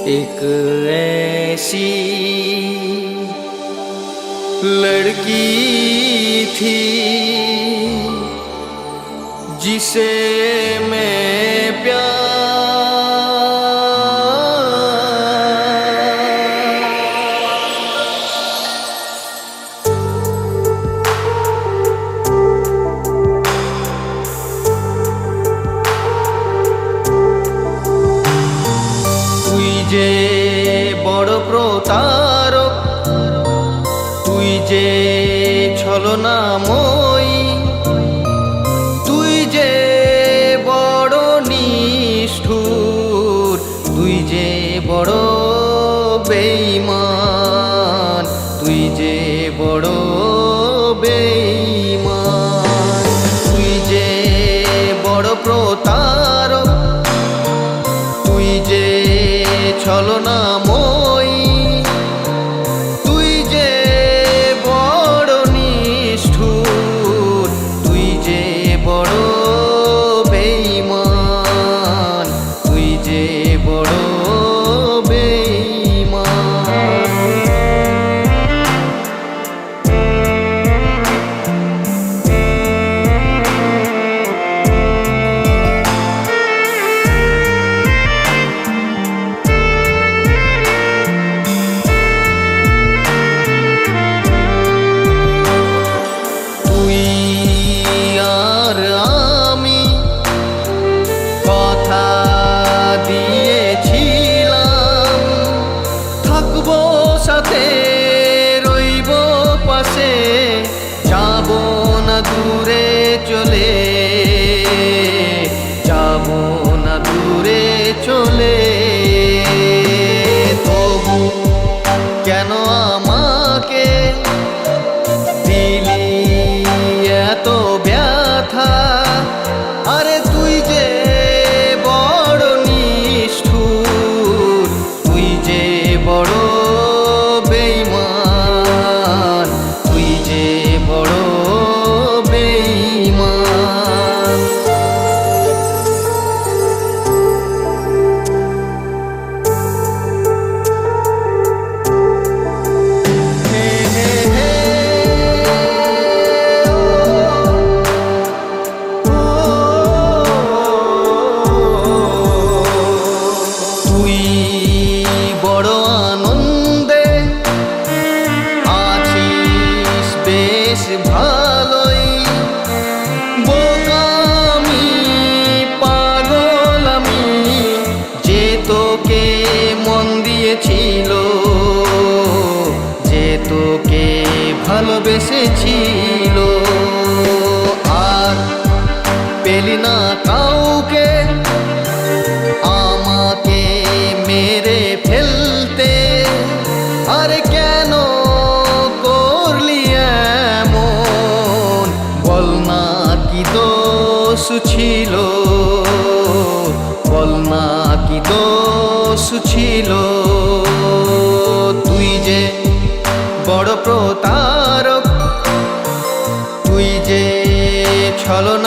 एक ऐसी लड़की थी जिसे मैं प्यार তুই যে বড় প্রতারক, তুই যে ছলনাময়ী, তুই যে বড় নিষ্ঠুর, তুই যে বড় বেঈমান, তুই যে বড় বেঈমান, তুই যে বড় প্রতারক, তুই যে ছলনাময়ী, তুই যে বড় নিষ্ঠুর, তুই যে বড় বেঈমান, তুই যে বড় বেঈমান। সাথে রইব পাশে, যাব না দূরে চলে, যাব না দূরে চলে। তবু কেন আমাকে দিলি এত ব্যথা? আরে তুই যে বড় নিষ্ঠুর, তুই যে বড় বেঈমান, তুই যে বড় বেঈমান। তুই বড় আনন্দে আছিস বেশ ভালোই, বোকামি পাগল আমি, যে তোকে মন দিয়েছিল, যে তোকে ভালোবেসেছিল, আর পেলি না কাউকে আমাকে মেরে ফেলতে। আরে কেন করলি এমন? বল না কি দোষ ছিল, বল না কি দোষ ছিল? তুই যে বড় প্রতারক, তুই যে ছলনা